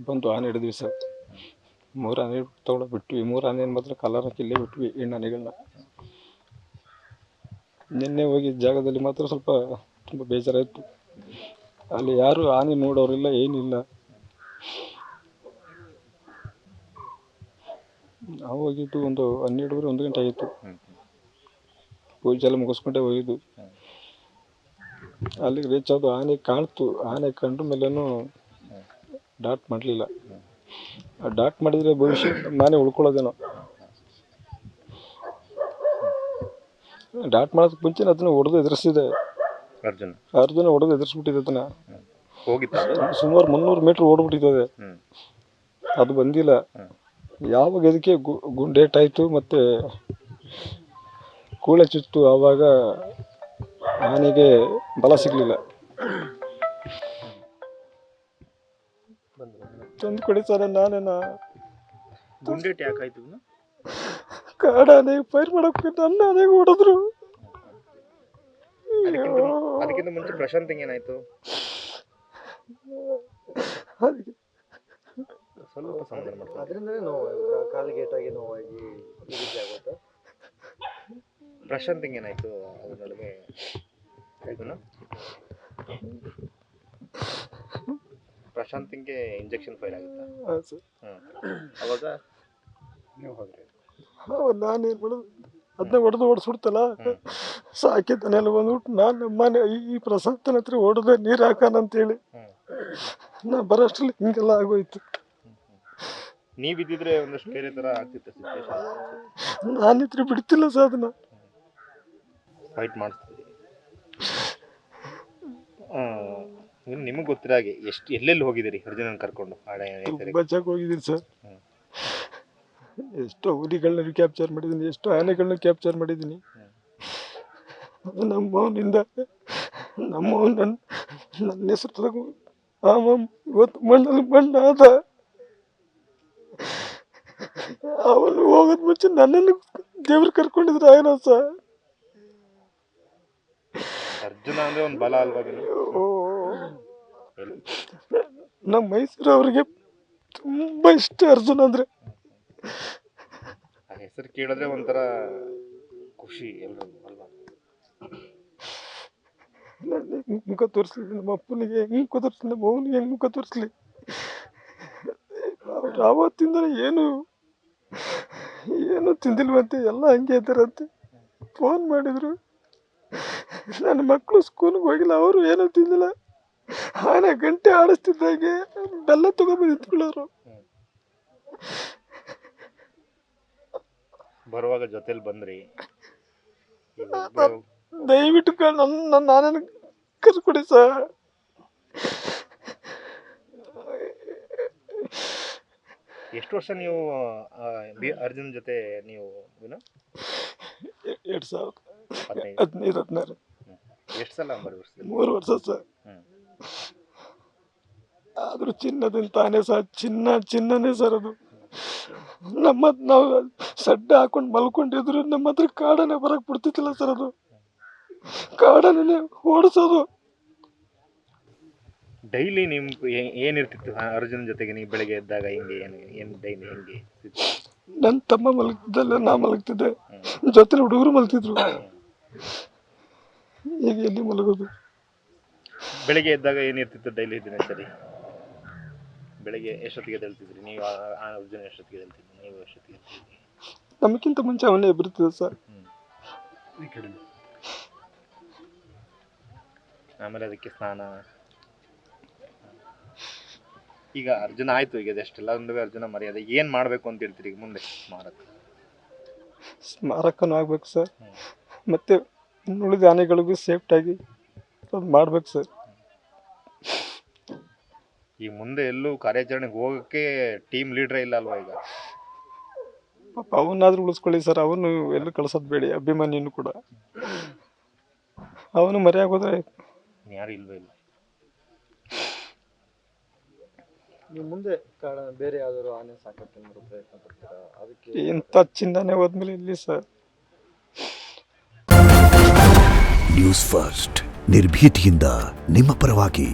ಬಂದು ಆನೆ ಹಿಡಿದ್ವಿ ಸರ್. 3 ಆನೆ ತೊಗೊಂಡು ಬಿಟ್ವಿ. 3 ಆನೆ ಮಾತ್ರ ಕಲರ್ ಹಾಕಿ ಇಲ್ಲೇ ಬಿಟ್ವಿ ಹೆಣ್ಣು ಆನೆಗಳನ್ನ. ನಿನ್ನೆ ಹೋಗಿ ಜಾಗದಲ್ಲಿ ಮಾತ್ರ ಸ್ವಲ್ಪ ತುಂಬ ಬೇಜಾರಾಯಿತು. ಅಲ್ಲಿ ಯಾರು ಆನೆ ನೋಡೋರಿಲ್ಲ, ಏನಿಲ್ಲ. ನಾವು ಹೋಗಿದ್ದು ಒಂದು 12 1 ಗಂಟೆ ಆಗಿತ್ತು. ಪೂಜೆ ಎಲ್ಲ ಮುಗಿಸ್ಕೊಂಡೆ ಹೋಗಿದ್ದು. ಅಲ್ಲಿಗೆ ರೀಚ್ ಆದ ಆನೆ ಕಾಣ್ತು. ಆನೆ ಕಂಡ ಮೇಲೇನು ಡಾಟ್ ಮಾಡಲಿಲ್ಲ. ಡಾಟ್ ಮಾಡಿದರೆ ಭವಿಷ್ಯ ನಾನೇ ಉಳ್ಕೊಳ್ಳೋದೇನೋ. ಡಾಟ್ ಮಾಡೋದಕ್ಕೆ ಮುಂಚೆ ಅದನ್ನ ಹೊಡೆದು ಎದುರಿಸಿದೆ. ಅರ್ಜುನ ಹೊಡೆದು ಎದುರಿಸ್ಬಿಟ್ಟಿದೆ ಅದನ್ನ. ಸುಮಾರು 300 ಮೀಟ್ರ್ ಓಡ್ಬಿಟ್ಟಿದೆ. ಅದು ಬಂದಿಲ್ಲ. ಯಾವಾಗ ಅದಕ್ಕೆ ಗುಂಡೇಟಾಯಿತು ಮತ್ತು ಕೂಳೆ ಚುಚ್ತು, ಆವಾಗ ಆನೆಗೆ ಬಲ ಸಿಗಲಿಲ್ಲ. ತಂದು ಕೊಡಿ ಸರ್. ನಾನೇನ ಗುಂಡೇಟ್ ಯಾಕಾಯ್ತು? ಕಾಡಾನೆ ಫೈರ್ ಮಾಡಕ್ಕೆ ನನ್ನ ಆನೆಗೆ ಹೊಡೆದ್ರು. ಅದಕ್ಕಿಂತ ಮುಂಚೆ ಪ್ರಶಾಂತ್ ಏನಾಯ್ತು? ಸ್ವಲ್ಪ ಸಮಾಧಾನ ಮಾಡ್ತಾರೆ. ಅದರಿಂದಲೇ ನೋವು, ಕಾಲಿಗೆ ಏಟಾಗಿ ನೋವಾಗಿ ಈ ರೀತಿ ಆಗುತ್ತೆ. ಪ್ರಶಾಂತ್ ಏನಾಯ್ತು? ಅದರೊಳಗೆ ಪ್ರಶಾಂತ್ಗೆ ಇಂಜೆಕ್ಷನ್ ಫೈಲ್ ಆಗುತ್ತಾ? ಅವಾಗ ನೀವು ಹೋದ್ರಿ? ನಾನೇನು ಮಾಡೋದು, ಅದನ್ನ ಹೊಡೆದು ಓಡಿಸ್ಬಿಡ್ತಲ್ಲ. ಸಾಕಿದ್ದನೆಲ್ಲ ಬಂದ್ಬಿಟ್ಟು ನಾನು ನಮ್ಮನೆ ಈ ಪ್ರಶಾಂತನ ಹತ್ರ ಹೊಡೆದು ನೀರು ಹಾಕೋಣಂತೇಳಿ ನಾ ಬರೋಷ್ಟರಲ್ಲಿ ಹಿಂಗೆಲ್ಲ ಆಗೋಯ್ತು. ನೀವಿದ್ದಿದ್ರೆ ಒಂದಷ್ಟು ಬೇರೆ ಥರ ಆಗ್ತಿತ್ತು ಸಿಚುವೇಶನ್. ನಾನಿದ್ರೆ ಬಿಡ್ತಿಲ್ಲ ಸರ್, ಅದನ್ನ ಫೈಟ್ ಮಾಡಿಸ್ತೀವಿ. ನಿಮಗೆ ಗೊತ್ತಿರೋ ಹಾಗೆ ಎಲ್ಲೆಲ್ಲಿ ಹೋಗಿದ್ದೀರಿ ಅರ್ಜುನನ್ ಕರ್ಕೊಂಡು? ತುಂಬ ಜಾಗ ಹೋಗಿದ್ದೀನಿ ಸರ್. ಎಷ್ಟೋ ಹುಲಿಗಳನ್ನ ಕ್ಯಾಪ್ಚರ್ ಮಾಡಿದ್ದೀನಿ, ಎಷ್ಟೋ ಆನೆಗಳನ್ನ ಕ್ಯಾಪ್ಚರ್ ಮಾಡಿದ್ದೀನಿ. ನಮ್ಮವನಿಂದ ನನ್ನ ಹೆಸರು ತಗೋ ಇವತ್ತು ಮಣ್ಣಲ್ಲಿ ಮಣ್ಣಾದ. ಅವನು ಹೋಗೋದ್ ಮುಂಚೆ ನನ್ನನ್ನು ದೇವ್ರು ಕರ್ಕೊಂಡಿದ್ರು ಏನೋ ಸರ್. ಅರ್ಜುನ ಅಂದ್ರೆ ಒಂದು ಬಲ ಅಲ್ವಾ? ನಮ್ಮ ಮೈಸೂರು ಅವ್ರಿಗೆ ತುಂಬಾ ಇಷ್ಟ ಅರ್ಜುನ ಅಂದ್ರೆ. ಆ ಹೆಸರು ಕೇಳಿದ್ರೆ ಒಂಥರ ಖುಷಿ ಎಲ್ರು ಅಲ್ವಾ? ನನ್ನ ಮುಖ ತೋರಿಸ್ಲಿ, ನಮ್ಮ ಅಪ್ಪನಿಗೆ ಹೆಂಗ್ ಮುಖ ತೋರಿಸ್ಲಿ, ನಮ್ಮ ಅವನಿಗೆ ಹೆಂಗ್ ಮುಖ ತೋರಿಸ್ಲಿ. ಅವ್ರು ಆವತ್ತಿಂದ ಏನು ತಿಂದಿಲ್ವಂತೆ, ಎಲ್ಲ ಹಂಗೆ ಇದ್ದಾರಂತೆ. ಫೋನ್ ಮಾಡಿದ್ರು, ನನ್ನ ಮಕ್ಕಳು ಸ್ಕೂಲ್ಗೆ ಹೋಗಿಲ್ಲ, ಅವರು ಏನೂ ತಿಂದಿಲ್ಲ. ಆನೆ ಗಂಟೆ ಆಡಿಸ್ತಿದ್ದಾಗೆ ಬೆಲ್ಲ ತಗೊಂಡ್ಬಂದು ನಿಂತ್ಕೊಳ್ಳೋರು. ಬರುವಾಗ ಜೊತೆಲಿ ಬಂದ್ರಿ, ದಯವಿಟ್ಟು ನನ್ನ ಆನೆನ ಕರ್ಕೊಡಿ ಸರ್. ಎಷ್ಟು ವರ್ಷ ನೀವು ಅರ್ಜುನ್ ಜೊತೆ ನೀವು 2015 16 ಎಷ್ಟು ಸಲ? 3 ವರ್ಷ ಸರ್. ಆದ್ರೂ ಚಿನ್ನದಂತ ಆನೆ ಸರ್, ಚಿನ್ನನೇ ಸರ್ ಅದು. ನಾವು ಸಡ್ಡ ಹಾಕೊಂಡು ಮಲ್ಕೊಂಡಿದ್ರು ನಮ್ಮ ಹತ್ರ ಕಾಡಾನೆ ಬರಕ್ ಬಿಡ್ತಿತ್ತಿಲ್ಲ ಸರ್. ಅದು ಕಾಡಾನೆ ಓಡಿಸೋದು. ಡೈಲಿ ನಿಮ್ ಏನಿರ್ತಿತ್ತು ಅರ್ಜುನ್ ಜೊತೆಗೆ? ನೀವು ಬೆಳಗ್ಗೆ ಎದ್ದಾಗ ಹಿಂಗೆ ಏನು ಡೈಲಿ ಹೆಂಗೆ? ನನ್ನ ತಮ್ಮ ಮಲಗ್ತಿದ್ದಲ್ಲ, ನಾ ಮಲಗ್ತಿದ್ದೆ, ಜೊತೆ ಹುಡುಗರು ಮಲಗ್ತಿದ್ರು. ಈಗ ಎಲ್ಲಿ ಮಲಗೋದು? ಬೆಳಗ್ಗೆ ಎದ್ದಾಗ ಏನಿರ್ತಿತ್ತು ಡೈಲಿ ದಿನಚರಿ? ಬೆಳಗ್ಗೆ ಎಷ್ಟೊತ್ತಿಗೆ ಎದ್ದೇಳ್ತಿದ್ರಿ ನೀವು? ಅರ್ಜುನ್ ಎಷ್ಟೊತ್ತಿಗೆ ಎದ್ದೇಳ್ತಿದ್ರಿ? ನೀವು ಎಷ್ಟೊತ್ತಿಗೆ ಎದ್ದೇಳ್ತಿದ್ರಿ? ನಮಗಿಂತ ಮುಂಚೆ ಅವನೇ ಎಬ್ಬಿರ್ತಿದ್ದ ಸರ್. ಆಮೇಲೆ ಅದಕ್ಕೆ ಸ್ನಾನ. ಈಗ ಅರ್ಜುನ ಆಯ್ತು, ಈಗ ಅದೆಷ್ಟೆಲ್ಲ ಒಂದು ಅರ್ಜುನ ಮರ್ಯಾದೆ ಏನ್ ಮಾಡ್ಬೇಕು ಅಂತ ಹೇಳ್ತೀರಿ ಈಗ ಮುಂದೆ? ಸ್ಮಾರಕನೂ ಆಗ್ಬೇಕು ಸರ್, ಮತ್ತೆ ಉಳಿದ ಆನೆಗಳಿಗೂ ಸೇಫ್ಟಾಗಿ ಅದು ಮಾಡ್ಬೇಕು ಸರ್. ಈ ಮುಂದೆ ಎಲ್ಲೂ ಕಾರ್ಯಾಚರಣೆಗೆ ಹೋಗಕ್ಕೆ ಟೀಮ್ ಲೀಡ್ರೇ ಇಲ್ಲ ಅಲ್ವಾ ಈಗ? ಪಾಪ ಅವನ್ನಾದ್ರೂ ಉಳಿಸ್ಕೊಳ್ಳಿ ಸರ್. ಅವನು ಎಲ್ಲೂ ಕಳ್ಸೋದು ಬೇಡಿ. ಅಭಿಮನ್ಯನು ಕೂಡ ಅವನು ಮರೆಯಾಗೋದ್ರೆ ಯಾರು ಇಲ್ವೇ ಇಲ್ಲ. ನೀವು ಮುಂದೆ ಬೇರೆ ಯಾವ್ದಾದ್ರು ಆನೆ ಸಾಕಕ್ಕೆ ಪ್ರಯತ್ನ ಪಡ್ತೀರಾ? ಅದಕ್ಕೆ ಇಂಥ ಚಿನ್ನನೇ ಹೋದ್ಮೇಲೆ ಇಲ್ಲಿ ಸರ್. ನ್ಯೂಸ್ ಫಸ್ಟ್, ನಿರ್ಭೀತಿಯಿಂದ ನಿಮ್ಮ ಪರವಾಗಿ.